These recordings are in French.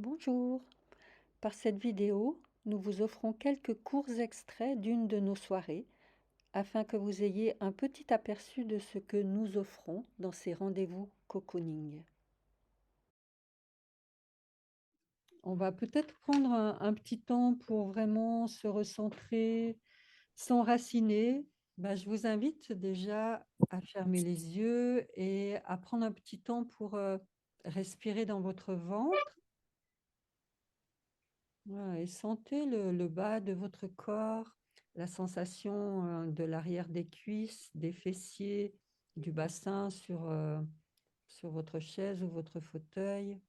Bonjour. Par cette vidéo, nous vous offrons quelques courts extraits d'une de nos soirées afin que vous ayez un petit aperçu de ce que nous offrons dans ces rendez-vous cocooning. On va peut-être prendre un petit temps pour vraiment se recentrer, s'enraciner. Je vous invite déjà à fermer les yeux et à prendre un petit temps pour respirer dans votre ventre. Voilà, et sentez le bas de votre corps, la sensation de l'arrière des cuisses, des fessiers, du bassin sur votre chaise ou votre fauteuil.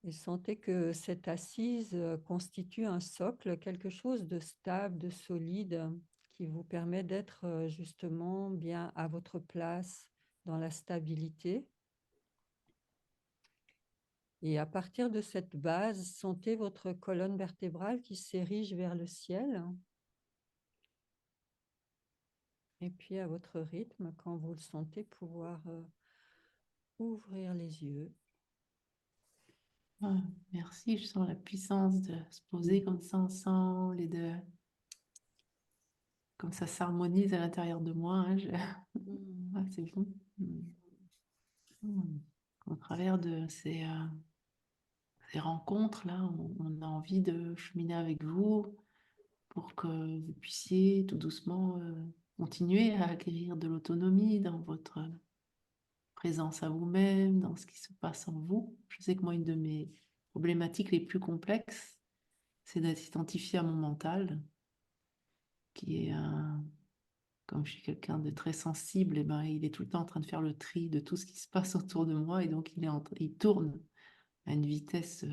Et sentez que cette assise constitue un socle, quelque chose de stable, de solide, qui vous permet d'être justement bien à votre place dans la stabilité. Et à partir de cette base, sentez votre colonne vertébrale qui s'érige vers le ciel. Et puis à votre rythme, quand vous le sentez, pouvoir ouvrir les yeux. Ah, merci, je sens la puissance de se poser comme ça ensemble et de comme ça s'harmonise à l'intérieur de moi, hein, Mm. Ah, c'est bon. Mm. Au travers de ces rencontres-là, on a envie de cheminer avec vous pour que vous puissiez tout doucement continuer à acquérir de l'autonomie dans votre présence à vous-même, dans ce qui se passe en vous. Je sais que moi, une de mes problématiques les plus complexes, c'est d'être identifiée à mon mental, qui est comme je suis quelqu'un de très sensible, et ben, il est tout le temps en train de faire le tri de tout ce qui se passe autour de moi, et donc il tourne à une vitesse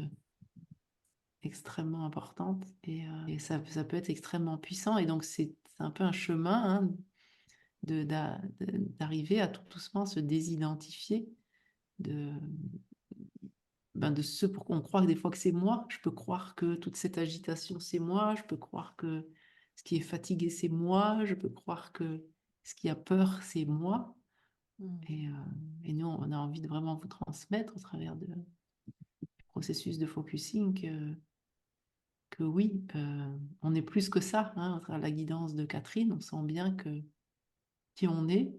extrêmement importante, et ça peut être extrêmement puissant, et donc c'est un peu un chemin, hein, d'arriver à tout doucement se désidentifier de, de ce pour qu'on croit des fois que c'est moi. Je peux croire que toute cette agitation, c'est moi. Je peux croire que ce qui est fatigué, c'est moi. Je peux croire que ce qui a peur, c'est moi. Mm. Et, euh, et nous, on a envie de vraiment vous transmettre au travers du processus de focusing que oui, on est plus que ça, hein, à travers la guidance de Catherine. On sent bien que qui on est,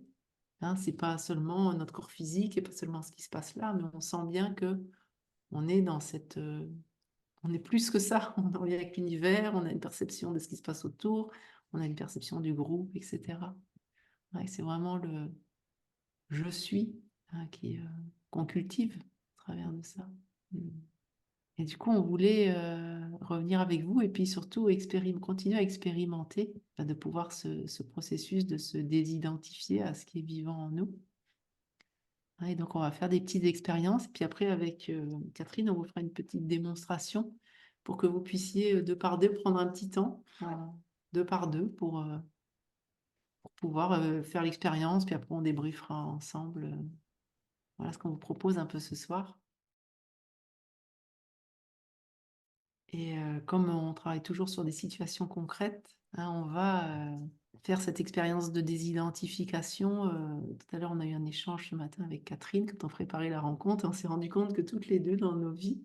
hein, c'est pas seulement notre corps physique et pas seulement ce qui se passe là, mais on sent bien que on est dans on est plus que ça. On est en lien avec l'univers, on a une perception de ce qui se passe autour, on a une perception du groupe, etc. Ouais, c'est vraiment le je suis, hein, qu'on cultive à travers de ça. Mm. Et du coup, on voulait revenir avec vous et puis surtout continuer à expérimenter, de pouvoir ce processus de se désidentifier à ce qui est vivant en nous. Ouais, et donc, on va faire des petites expériences. Puis après, avec Catherine, on vous fera une petite démonstration pour que vous puissiez, deux par deux, prendre un petit temps, deux par deux, pour pouvoir faire l'expérience. Puis après, on débriefera ensemble. Voilà ce qu'on vous propose un peu ce soir. Et comme on travaille toujours sur des situations concrètes, hein, on va faire cette expérience de désidentification. Tout à l'heure, on a eu un échange ce matin avec Catherine quand on préparait la rencontre. Et on s'est rendu compte que toutes les deux, dans nos vies,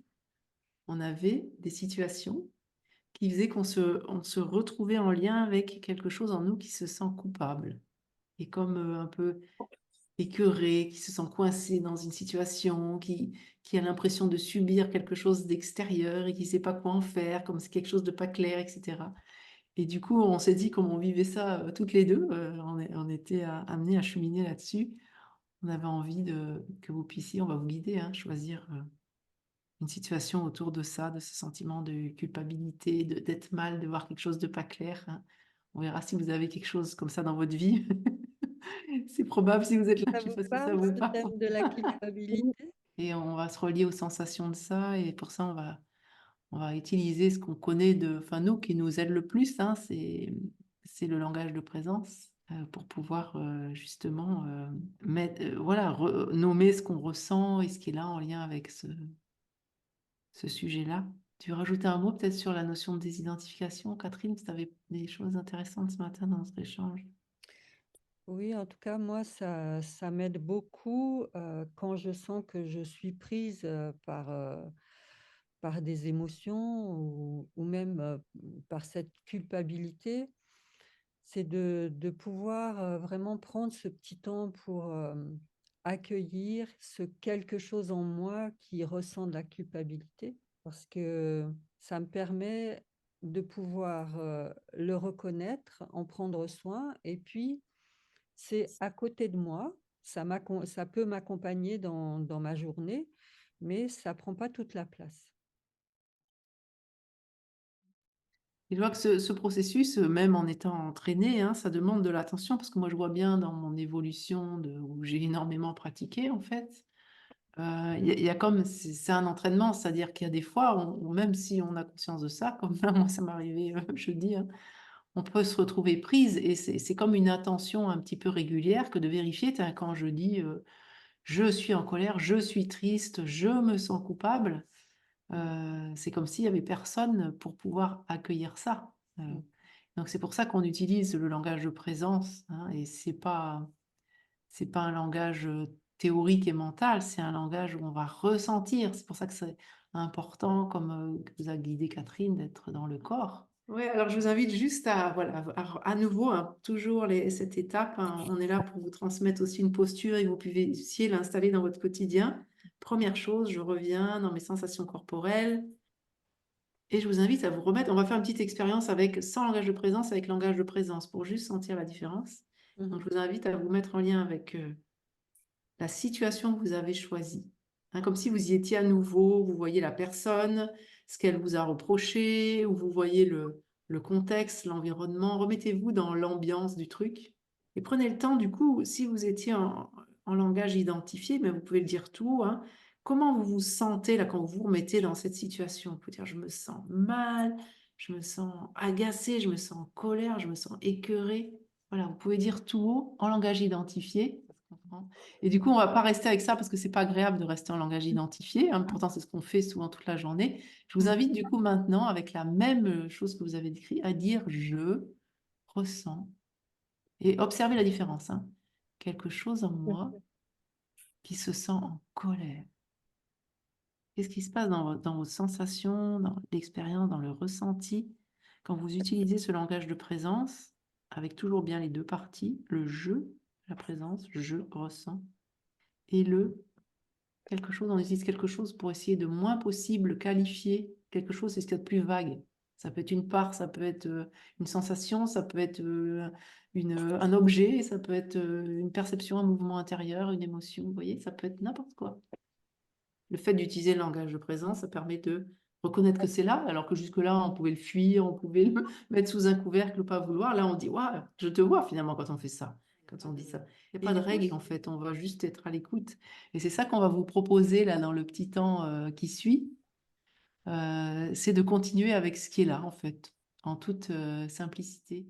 on avait des situations qui faisaient on se retrouvait en lien avec quelque chose en nous qui se sent coupable. Et comme un peu écœuré, qui se sent coincé dans une situation, qui a l'impression de subir quelque chose d'extérieur et qui ne sait pas quoi en faire, comme c'est quelque chose de pas clair, etc. Et du coup, on s'est dit, comme on vivait ça toutes les deux, on était amenés à cheminer là-dessus. On avait envie que vous puissiez, on va vous guider, hein, choisir une situation autour de ça, de ce sentiment de culpabilité, d'être mal, de voir quelque chose de pas clair, hein. On verra si vous avez quelque chose comme ça dans votre vie. C'est probable si vous êtes là, Ça je ne vous sais pas si ça parle, vous ce parle. thème de la culpabilité? Et on va se relier aux sensations de ça. Et pour ça, on va utiliser ce qu'on connaît enfin, nous, qui nous aide le plus, hein, c'est le langage de présence pour pouvoir justement voilà, nommer ce qu'on ressent et ce qui est là en lien avec ce sujet-là. Tu veux rajouter un mot peut-être sur la notion de désidentification, Catherine, parce que tu avais des choses intéressantes ce matin dans notre échange. Oui, en tout cas, moi, ça m'aide beaucoup quand je sens que je suis prise par des émotions ou même par cette culpabilité, c'est de pouvoir vraiment prendre ce petit temps pour accueillir ce quelque chose en moi qui ressent de la culpabilité, parce que ça me permet de pouvoir le reconnaître, en prendre soin, et puis c'est à côté de moi, ça peut m'accompagner dans ma journée, mais ça prend pas toute la place. Et je vois que ce processus, même en étant entraîné, hein, ça demande de l'attention parce que moi, je vois bien dans mon évolution où j'ai énormément pratiqué, en fait, il y a comme c'est un entraînement, c'est-à-dire qu'il y a des fois, même si on a conscience de ça, comme là, moi, ça m'est arrivé jeudi, hein, on peut se retrouver prise et c'est comme une attention un petit peu régulière que de vérifier, tiens, quand je dis je suis en colère, je suis triste, je me sens coupable. Mmh, C'est comme s'il y avait personne pour pouvoir accueillir ça. mmh, Donc c'est pour ça qu'on utilise le langage de présence, hein, et c'est pas un langage, théorique et mental, c'est un langage où on va ressentir. C'est pour ça que c'est important, comme, que vous a guidé Catherine, d'être dans le corps. Ouais, alors je vous invite juste à voilà, à nouveau, hein, toujours cette étape, hein, on est là pour vous transmettre aussi une posture et que vous puissiez l'installer dans votre quotidien. Première chose, je reviens dans mes sensations corporelles et je vous invite à vous remettre on va faire une petite expérience avec sans langage de présence, avec langage de présence pour juste sentir la différence. Donc mmh, je vous invite à vous mettre en lien avec, la situation que vous avez choisie. Hein, comme si vous y étiez à nouveau, vous voyez la personne, ce qu'elle vous a reproché, ou vous voyez le contexte, l'environnement. Remettez-vous dans l'ambiance du truc et prenez le temps, du coup, si vous étiez en langage identifié, mais vous pouvez le dire tout, hein, comment vous vous sentez là quand vous vous remettez dans cette situation? Vous pouvez dire, je me sens mal, je me sens agacée, je me sens en colère, je me sens écœurée. Voilà, vous pouvez dire tout haut en langage identifié. Ça se comprend. Et du coup, on va pas rester avec ça parce que c'est pas agréable de rester en langage identifié, hein. Pourtant, c'est ce qu'on fait souvent toute la journée. Je vous mmh, invite du coup maintenant, avec la même chose que vous avez décrit, à dire je ressens et observez la différence, hein. Quelque chose en moi qui se sent en colère. Qu'est-ce qui se passe dans vos sensations, dans l'expérience, dans le ressenti, quand vous utilisez ce langage de présence, avec toujours bien les deux parties, le je, la présence, je ressens, et le quelque chose, on utilise quelque chose pour essayer de moins possible qualifier quelque chose, c'est ce qu'il y a de plus vague. Ça peut être une part, ça peut être une sensation, ça peut être un objet, ça peut être une perception, un mouvement intérieur, une émotion, vous voyez, ça peut être n'importe quoi. Le fait d'utiliser le langage de présence, ça permet de reconnaître que c'est là, alors que jusque-là, on pouvait le fuir, on pouvait le mettre sous un couvercle ou pas vouloir. Là, on dit, waouh, je te vois finalement quand on fait ça, quand on dit ça. Il n'y a et pas de du coup, règle en fait, on va juste être à l'écoute. Et c'est ça qu'on va vous proposer là dans le petit temps qui suit, c'est de continuer avec ce qui est là en fait, en toute simplicité.